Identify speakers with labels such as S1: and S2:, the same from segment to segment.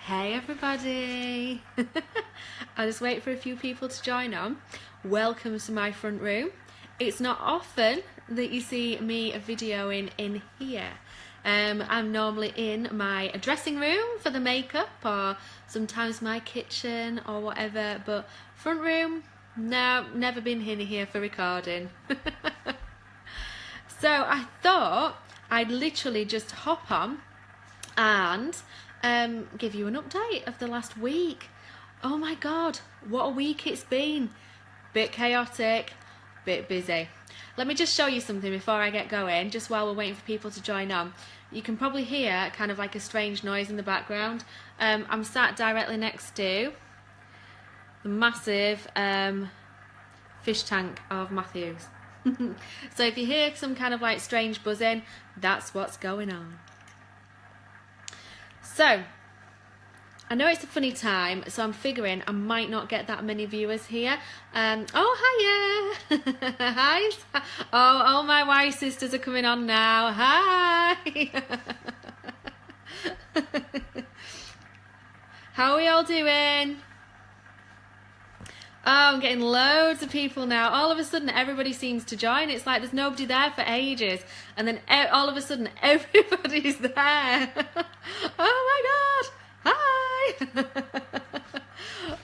S1: Hey everybody! I'll just wait for a few people to join on. Welcome to my front room. It's not often that you see me videoing in here. I'm normally in my dressing room for the makeup, or sometimes my kitchen or whatever, but front room, no, never been in here for recording. So I thought I'd literally just hop on and give you an update of the last week. Oh my god, what a week it's been. Bit chaotic, bit busy. Let me just show you something before I get going, just while we're waiting for people to join on. You can probably hear kind of like a strange noise in the background. I'm sat directly next to the massive fish tank of Matthews. So if you hear some kind of like strange buzzing, that's what's going on. So, I know it's a funny time, so I'm figuring I might not get that many viewers here. Oh, hiya! Hi! Oh, my Y sisters are coming on now. Hi! How are we all doing? Oh, I'm getting loads of people now. All of a sudden, everybody seems to join. It's like there's nobody there for ages. And then all of a sudden, everybody's there. Oh my god! Hi!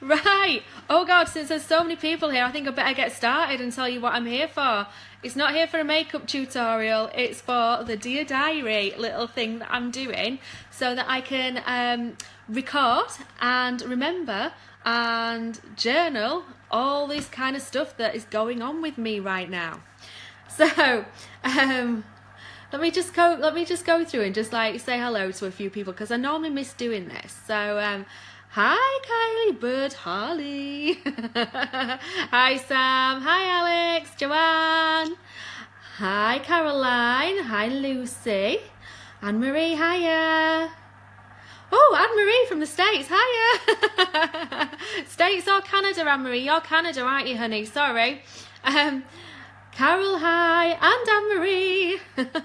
S1: Right. Oh god, since there's so many people here, I think I better get started and tell you what I'm here for. It's not here for a makeup tutorial. It's for the Dear Diary little thing that I'm doing so that I can record and remember and journal all this kind of stuff that is going on with me right now. So let me just go through and just like say hello to a few people, because I normally miss doing this. So hi Kylie, Bud, Harley. Hi Sam, hi Alex, Joanne, hi Caroline, hi Lucy, Anne-Marie, hiya. Oh, Anne-Marie from the States, hiya. States or Canada, Anne-Marie? You're Canada, aren't you, honey? Sorry. Carol, hi, and Anne-Marie.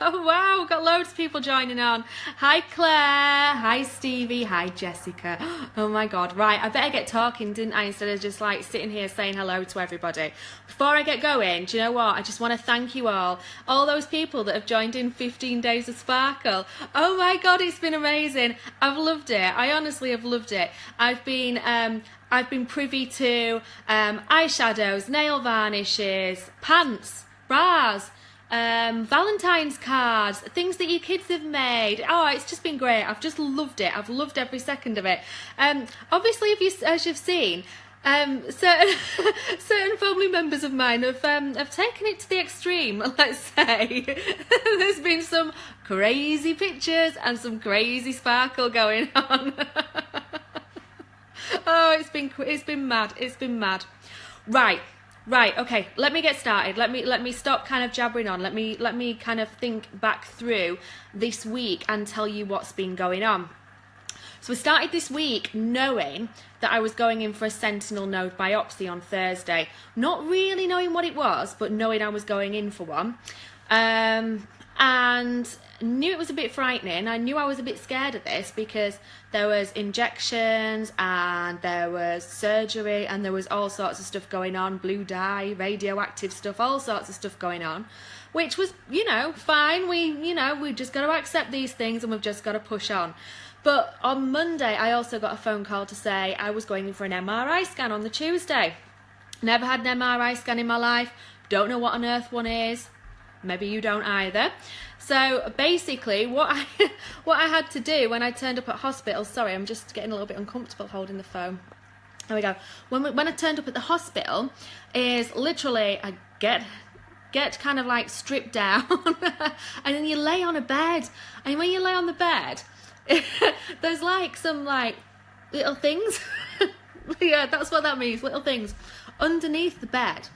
S1: Oh, wow, got loads of people joining on. Hi, Claire. Hi, Stevie. Hi, Jessica. Oh, my God. Right, I better get talking, didn't I, instead of just, like, sitting here saying hello to everybody. Before I get going, do you know what? I just want to thank you all those people that have joined in 15 Days of Sparkle. Oh, my God, it's been amazing. I've loved it. I honestly have loved it. I've been privy to eyeshadows, nail varnishes, pants, bras, Valentine's cards, things that your kids have made. Oh, it's just been great. I've just loved it. I've loved every second of it. Obviously, as you've seen, certain family members of mine have taken it to the extreme, let's say. There's been some crazy pictures and some crazy sparkle going on. Oh, it's been mad. It's been mad. Right. Okay. Let me get started. Let me stop kind of jabbering on. Let me kind of think back through this week and tell you what's been going on. So we started this week knowing that I was going in for a sentinel node biopsy on Thursday. Not really knowing what it was, but knowing I was going in for one. And knew it was a bit frightening. I knew I was a bit scared of this because there was injections and there was surgery and there was all sorts of stuff going on, blue dye, radioactive stuff, all sorts of stuff going on, which was, fine. We just got to accept these things and we've just got to push on. But on Monday, I also got a phone call to say I was going in for an MRI scan on the Tuesday. Never had an MRI scan in my life. Don't know what on earth one is. Maybe you don't either. So basically what I had to do when I turned up at hospital, sorry, I'm just getting a little bit uncomfortable holding the phone. There we go. When I turned up at the hospital is literally I get kind of like stripped down and then you lay on a bed. And when you lay on the bed, there's like some like little things. Yeah, that's what that means, little things underneath the bed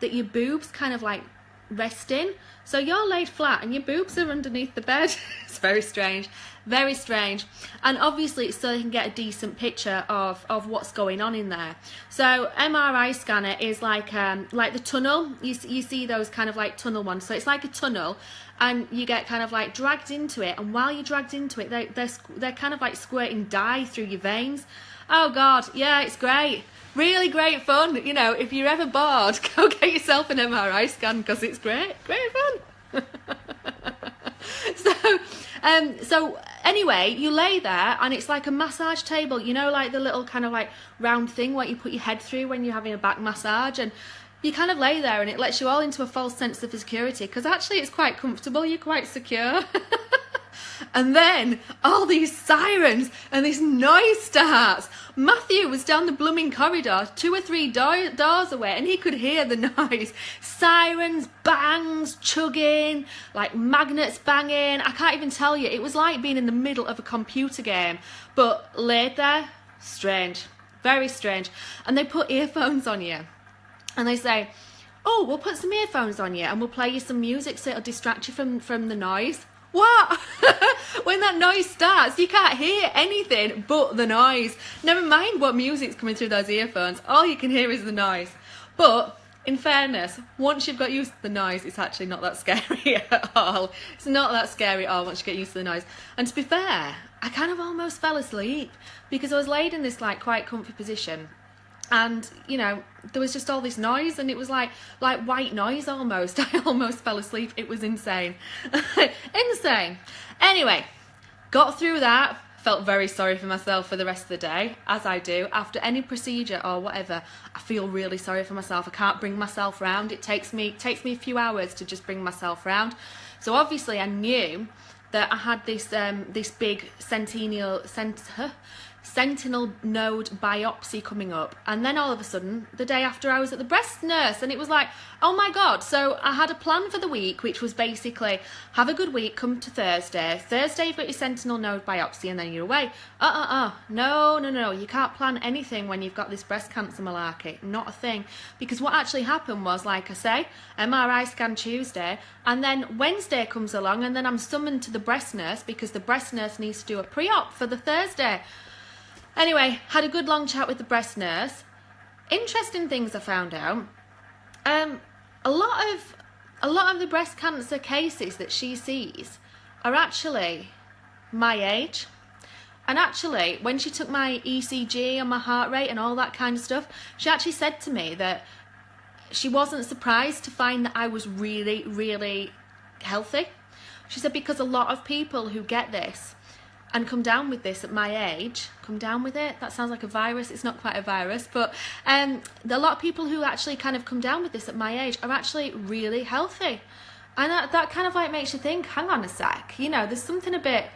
S1: that your boobs kind of like rest in. So you're laid flat and your boobs are underneath the bed. It's very strange. Very strange. And obviously it's so they can get a decent picture of what's going on in there. So MRI scanner is like the tunnel. You see those kind of like tunnel ones. So it's like a tunnel, and you get kind of like dragged into it, and while you're dragged into it, they're kind of like squirting dye through your veins. Oh God, yeah, it's great. Really great fun. You know, if you're ever bored, go get yourself an MRI scan, because it's great fun. So anyway, you lay there, and it's like a massage table, you know, like the little kind of like round thing what you put your head through when you're having a back massage, and you kind of lay there, and it lets you all into a false sense of security, because actually it's quite comfortable, you're quite secure. And then all these sirens and this noise starts. Matthew was down the blooming corridor 2 or 3 doors away, and he could hear the noise. Sirens, bangs, chugging, like magnets banging. I can't even tell you. It was like being in the middle of a computer game, but laid there, strange, very strange. And they put earphones on you, and they say, oh, we'll put some earphones on you and we'll play you some music so it'll distract you from the noise. What? When that noise starts, you can't hear anything but the noise. Never mind what music's coming through those earphones. All you can hear is the noise. But in fairness, once you've got used to the noise, it's actually not that scary at all. It's not that scary at all once you get used to the noise. And to be fair, I kind of almost fell asleep, because I was laid in this like quite comfy position. And, you know, there was just all this noise, and it was like white noise almost. I almost fell asleep. It was insane. Insane. Anyway, got through that. Felt very sorry for myself for the rest of the day, as I do. After any procedure or whatever, I feel really sorry for myself. I can't bring myself round. It takes me a few hours to just bring myself round. So obviously I knew that I had this big sentinel node biopsy coming up, and then all of a sudden the day after I was at the breast nurse, and it was like, oh my God. So I had a plan for the week, which was basically have a good week, come to Thursday you've got your sentinel node biopsy, and then you're away. No, you can't plan anything when you've got this breast cancer malarkey. Not a thing. Because what actually happened was, like I say, MRI scan Tuesday, and then Wednesday comes along, and then I'm summoned to the breast nurse because the breast nurse needs to do a pre-op for the Thursday. Anyway, had a good long chat with the breast nurse. Interesting things I found out. A lot of the breast cancer cases that she sees are actually my age. And actually, when she took my ECG and my heart rate and all that kind of stuff, she actually said to me that she wasn't surprised to find that I was really, really healthy. She said because a lot of people who get this and come down with this at my age, come down with it, that sounds like a virus, it's not quite a virus, but a lot of people who actually kind of come down with this at my age are actually really healthy. And that kind of like makes you think, hang on a sec, you know, there's something a bit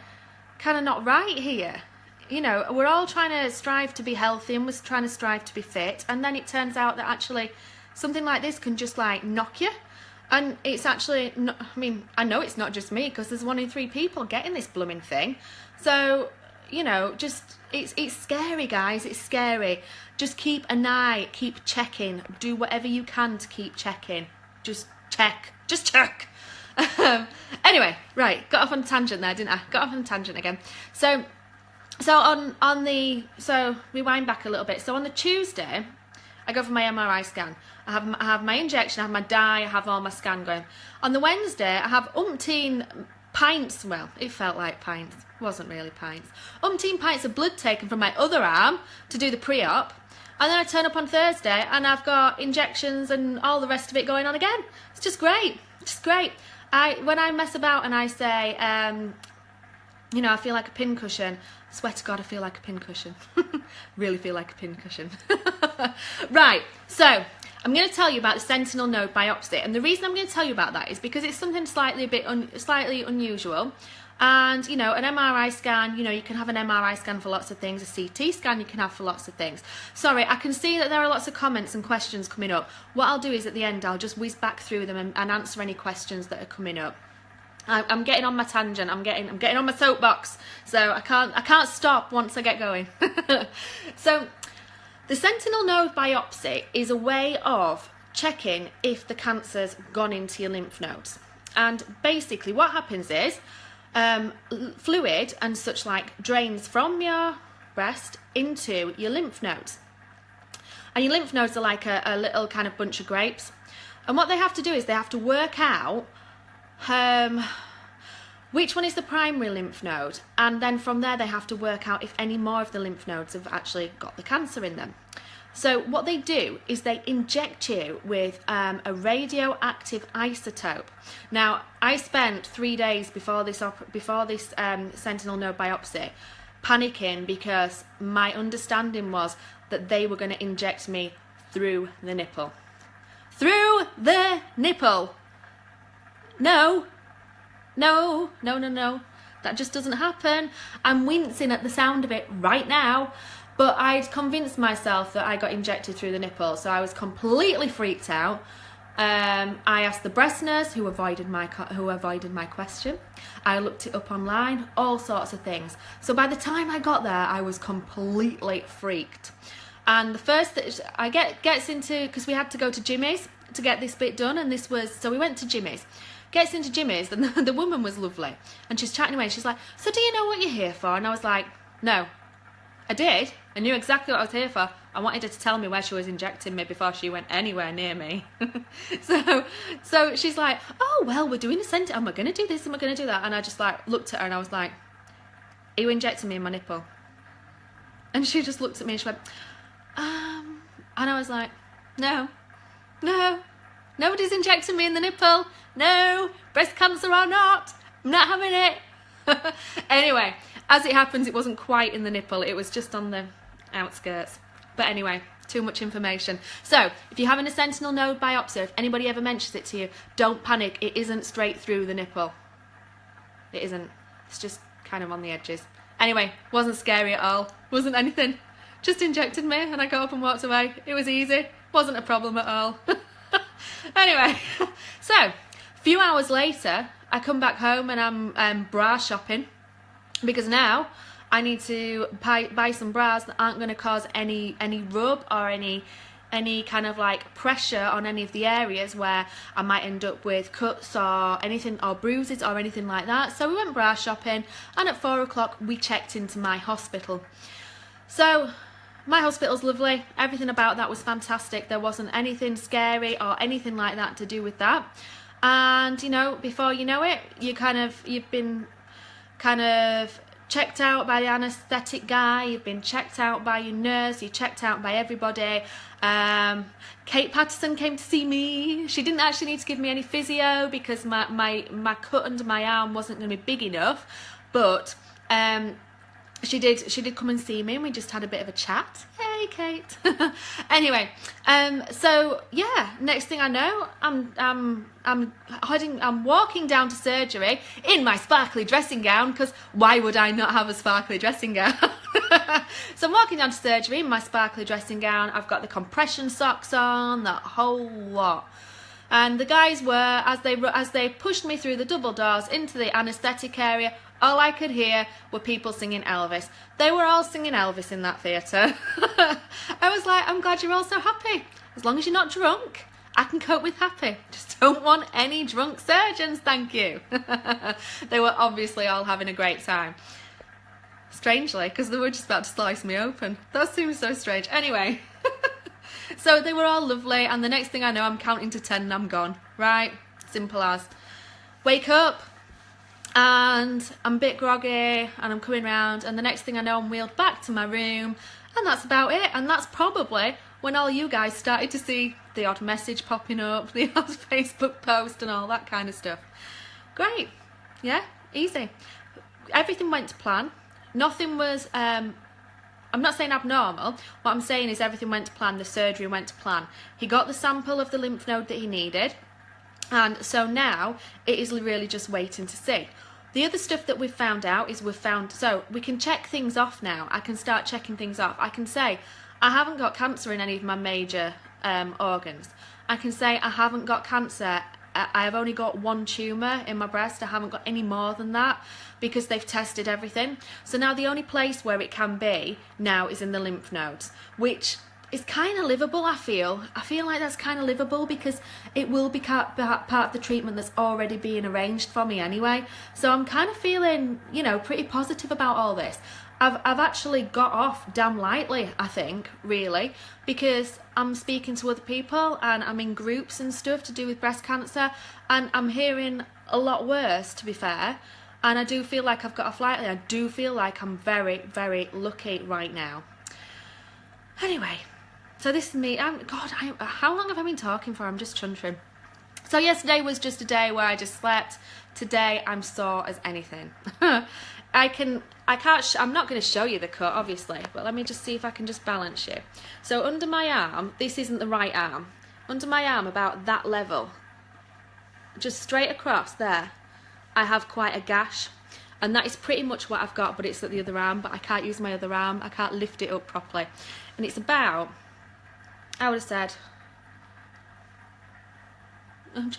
S1: kind of not right here. You know, we're all trying to strive to be healthy, and we're trying to strive to be fit, and then it turns out that actually something like this can just like knock you. And it's actually not, I mean, I know it's not just me, because there's 1 in 3 people getting this blooming thing. So, you know, just, it's scary, guys, it's scary. Just keep an eye, keep checking, do whatever you can to keep checking. Just check. Anyway, right, got off on a tangent there, didn't I? Got off on a tangent again. So rewind back a little bit. So on the Tuesday, I go for my MRI scan. I have my injection, I have my dye, I have all my scan going. On the Wednesday, I have umpteen pints, well, it felt like pints, wasn't really pints. Umpteen pints of blood taken from my other arm to do the pre-op. And then I turn up on Thursday and I've got injections and all the rest of it going on again. It's just great, just great. When I mess about and I say, you know, I feel like a pincushion, I swear to God, I feel like a pincushion. Really feel like a pincushion. Right, so I'm going to tell you about the sentinel node biopsy, and the reason I'm going to tell you about that is because it's something slightly unusual. And, you know, an MRI scan, you know, you can have an MRI scan for lots of things, a CT scan you can have for lots of things. Sorry, I can see that there are lots of comments and questions coming up. What I'll do is at the end, I'll just whiz back through them and answer any questions that are coming up. I'm getting on my tangent, I'm getting on my soapbox, so I can't stop once I get going. So, the sentinel node biopsy is a way of checking if the cancer's gone into your lymph nodes. And basically what happens is, fluid and such like drains from your breast into your lymph nodes. And your lymph nodes are like a little kind of bunch of grapes. And what they have to do is they have to work out which one is the primary lymph node. And then from there they have to work out if any more of the lymph nodes have actually got the cancer in them. So what they do is they inject you with a radioactive isotope. Now, I spent 3 days before this sentinel node biopsy panicking because my understanding was that they were going to inject me through the nipple. Through the nipple! No. No, no, no, no. That just doesn't happen. I'm wincing at the sound of it right now. But I'd convinced myself that I got injected through the nipple, so I was completely freaked out. I asked the breast nurse, who avoided my question. I looked it up online, all sorts of things. So by the time I got there, I was completely freaked. And the first that I gets into, because we had to go to Jimmy's to get this bit done, and so we went to Jimmy's. Gets into Jimmy's, and the woman was lovely, and she's chatting away. She's like, "So do you know what you're here for?" And I was like, "No." I did. I knew exactly what I was here for. I wanted her to tell me where she was injecting me before she went anywhere near me. so she's like, "Oh, well, we're doing a sentinel. Am I going to do this? Am I going to do that?" And I just like looked at her and I was like, "Are you injecting me in my nipple?" And she just looked at me and she went, and I was like, no, nobody's injecting me in the nipple. No, breast cancer or not, I'm not having it. Anyway, as it happens, it wasn't quite in the nipple, it was just on the outskirts. But anyway, too much information. So, if you're having a sentinel node biopsy, if anybody ever mentions it to you, don't panic, it isn't straight through the nipple. It isn't, it's just kind of on the edges. Anyway, wasn't scary at all, wasn't anything. Just injected me and I got up and walked away. It was easy, wasn't a problem at all. Anyway, so, a few hours later, I come back home and I'm bra shopping. Because now I need to buy some bras that aren't going to cause any rub or any kind of like pressure on any of the areas where I might end up with cuts or anything, or bruises or anything like that. So we went bra shopping, and at 4 o'clock we checked into my hospital. So my hospital's lovely, everything about that was fantastic. There wasn't anything scary or anything like that to do with that. And you know, before you know it, you've been kind of checked out by the anaesthetic guy, you've been checked out by your nurse, you're checked out by everybody. Kate Patterson came to see me. She didn't actually need to give me any physio because my cut under my arm wasn't going to be big enough, but she did come and see me, and we just had a bit of a chat. Hey, Kate. Anyway, so yeah, next thing I know, I'm walking down to surgery in my sparkly dressing gown, because why would I not have a sparkly dressing gown? So I'm walking down to surgery in my sparkly dressing gown. I've got the compression socks on, that whole lot. And the guys were, as they pushed me through the double doors into the anaesthetic area, all I could hear were people singing Elvis. They were all singing Elvis in that theatre. I was like, I'm glad you're all so happy. As long as you're not drunk, I can cope with happy. Just don't want any drunk surgeons, thank you. They were obviously all having a great time. Strangely, because they were just about to slice me open. That seems so strange. Anyway. So they were all lovely, and the next thing I know, I'm counting to 10 and I'm gone. Right? Simple as. Wake up, and I'm a bit groggy, and I'm coming round, and the next thing I know, I'm wheeled back to my room, and that's about it. And that's probably when all you guys started to see the odd message popping up, the odd Facebook post, and all that kind of stuff. Great. Yeah? Easy. Everything went to plan. Nothing was... I'm not saying abnormal, what I'm saying is everything went to plan, the surgery went to plan. He got the sample of the lymph node that he needed, and so now it is really just waiting to see. The other stuff that we've found out is so we can check things off now. I can start checking things off. I can say I haven't got cancer in any of my major organs. I can say I haven't got cancer. I've only got one tumour in my breast. I haven't got any more than that because they've tested everything. So now the only place where it can be now is in the lymph nodes, which it's kind of livable. I feel like that's kind of livable because it will be part of the treatment that's already being arranged for me anyway. So I'm kind of feeling, you know, pretty positive about all this. I've actually got off damn lightly, I think, really, because I'm speaking to other people and I'm in groups and stuff to do with breast cancer, and I'm hearing a lot worse, to be fair. And I do feel like I've got off lightly. I do feel like I'm very, very lucky right now. Anyway, so this is me. How long have I been talking for? I'm just chuntering. So yesterday was just a day where I just slept. Today I'm sore as anything. I'm not going to show you the cut, obviously, but let me just see if I can just balance you. So under my arm, this isn't the right arm. Under my arm, about that level, just straight across there, I have quite a gash. And that is pretty much what I've got, but it's at the other arm, but I can't use my other arm. I can't lift it up properly. And it's about, I would have said, how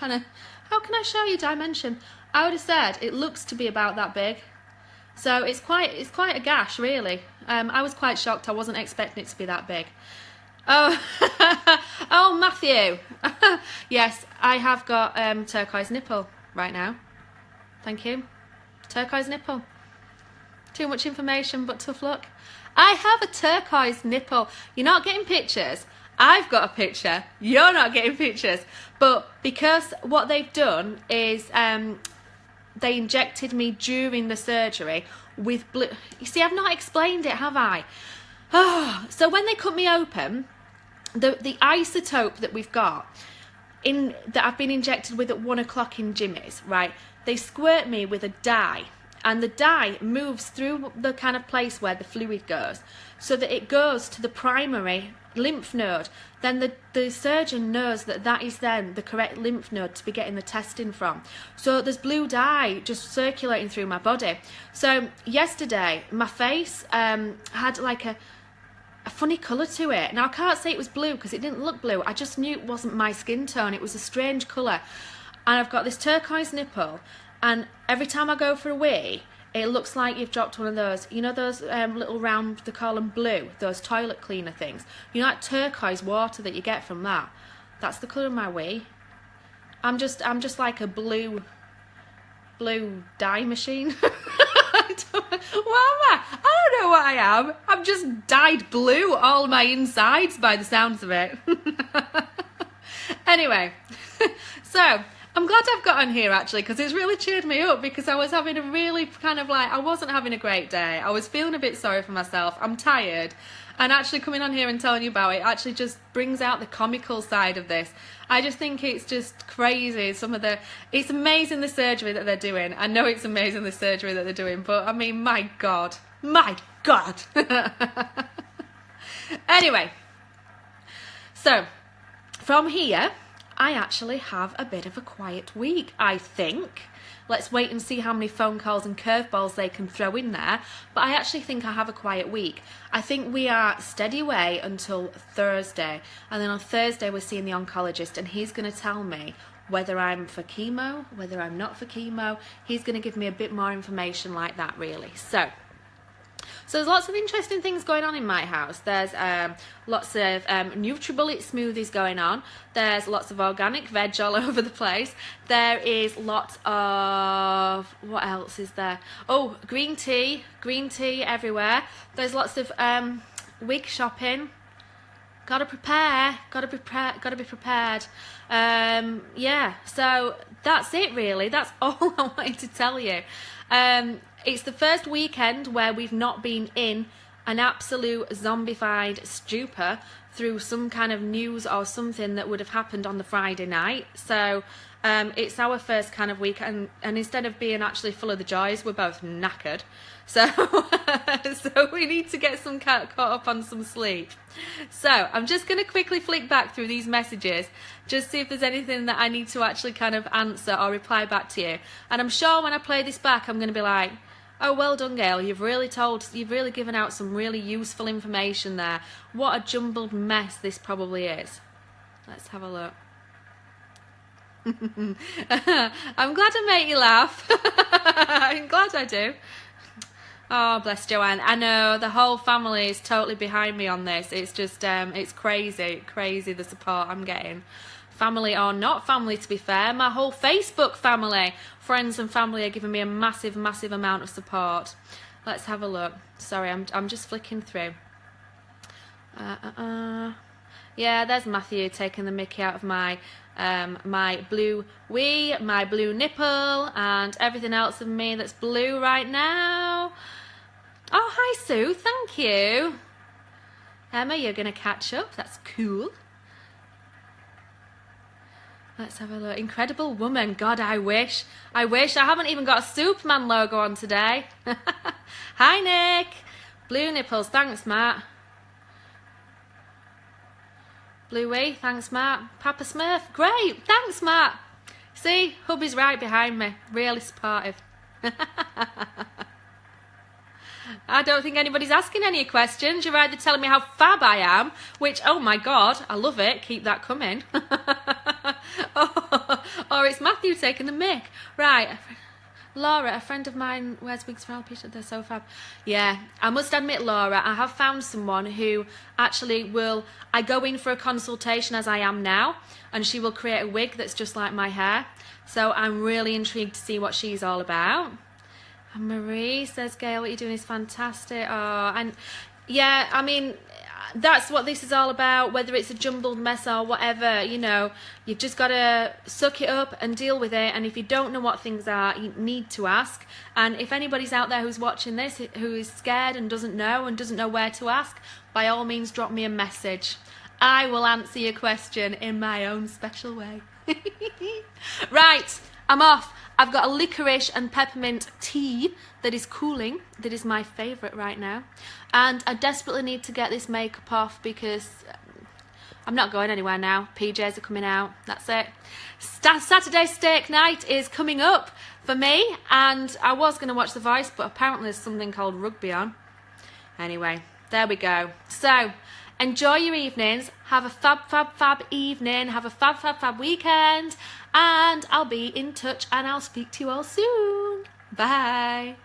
S1: can I show you dimension? I would have said it looks to be about that big. So it's quite a gash, really. I was quite shocked. I wasn't expecting it to be that big. Oh, oh, Matthew. Yes, I have got turquoise nipple right now. Thank you. Turquoise nipple. Too much information, but tough luck. I have a turquoise nipple. You're not getting pictures. I've got a picture. You're not getting pictures. But because what they've done is they injected me during the surgery with blue. You see, I've not explained it, have I? Oh, so when they cut me open, the isotope that we've got that I've been injected with at 1 o'clock in Jimmy's, right? They squirt me with a dye, and the dye moves through the kind of place where the fluid goes, so that it goes to the primary lymph node. Then the surgeon knows that that is then the correct lymph node to be getting the testing from. So there's blue dye just circulating through my body. So yesterday my face had like a funny colour to it. Now I can't say it was blue because it didn't look blue. I just knew it wasn't my skin tone. It was a strange colour. And I've got this turquoise nipple, and every time I go for a wee, it looks like you've dropped one of those, you know, those little round, they call them blue, those toilet cleaner things. You know, that turquoise water that you get from that. That's the colour of my wee. I'm just like a blue dye machine. What am I? I don't know what I am. I'm just dyed blue all my insides by the sounds of it. Anyway, so I'm glad I've got on here actually, because it's really cheered me up, because I was having a really kind of like, I wasn't having a great day. I was feeling a bit sorry for myself. I'm tired, and actually coming on here and telling you about it actually just brings out the comical side of this. I just think it's just crazy. It's amazing the surgery that they're doing. I know it's amazing the surgery that they're doing, but I mean, my God. Anyway, so from here, I actually have a bit of a quiet week, I think. Let's wait and see how many phone calls and curveballs they can throw in there. But I actually think I have a quiet week. I think we are steady away until Thursday. And then on Thursday, we're seeing the oncologist, and he's going to tell me whether I'm for chemo, whether I'm not for chemo. He's going to give me a bit more information like that, really. So there's lots of interesting things going on in my house. There's lots of NutriBullet smoothies going on. There's lots of organic veg all over the place. There is lots of, what else is there? Oh, green tea everywhere. There's lots of wig shopping. Gotta be prepared. Yeah, so that's it really. That's all I wanted to tell you. It's the first weekend where we've not been in an absolute zombified stupor through some kind of news or something that would have happened on the Friday night. So it's our first kind of week, and instead of being actually full of the joys, we're both knackered. So we need to get caught up on some sleep. So I'm just going to quickly flick back through these messages, just see if there's anything that I need to actually kind of answer or reply back to you. And I'm sure when I play this back, I'm going to be like, oh, well done, Gail. You've really given out some really useful information there. What a jumbled mess this probably is. Let's have a look. I'm glad I make you laugh. I'm glad I do. Oh, bless Joanne. I know the whole family is totally behind me on this. It's just, it's crazy the support I'm getting. Family or not family, to be fair. My whole Facebook family, friends and family, are giving me a massive amount of support. Let's have a look. Sorry, I'm just flicking through. Yeah, there's Matthew taking the mickey out of my my blue wee, my blue nipple, and everything else of me that's blue right now. Oh, hi Sue, thank you. Emma, you're gonna catch up. That's cool. Let's have a look. Incredible woman. God, I wish. I haven't even got a Superman logo on today. Hi, Nick. Blue nipples. Thanks, Matt. Bluey. Thanks, Matt. Papa Smurf. Great. Thanks, Matt. See, hubby's right behind me. Really supportive. I don't think anybody's asking any questions. You're either telling me how fab I am, which, oh my God, I love it. Keep that coming. Or it's Matthew taking the mick. Right. Laura, a friend of mine wears wigs for alopecia. They're so fab. Yeah, I must admit, Laura, I have found someone who actually will... I go in for a consultation as I am now, and she will create a wig that's just like my hair. So I'm really intrigued to see what she's all about. And Marie says, Gail, what you're doing is fantastic. Oh, and yeah, I mean, that's what this is all about, whether it's a jumbled mess or whatever, you know, you've just got to suck it up and deal with it. And if you don't know what things are, you need to ask. And if anybody's out there who's watching this, who is scared and doesn't know where to ask, by all means, drop me a message. I will answer your question in my own special way. Right, I'm off. I've got a licorice and peppermint tea that is cooling, that is my favourite right now. And I desperately need to get this makeup off because I'm not going anywhere now. PJs are coming out, that's it. Saturday steak night is coming up for me, and I was going to watch The Voice, but apparently there's something called rugby on. Anyway, there we go. So, enjoy your evenings, have a fab evening, have a fab weekend, and I'll be in touch and I'll speak to you all soon. Bye.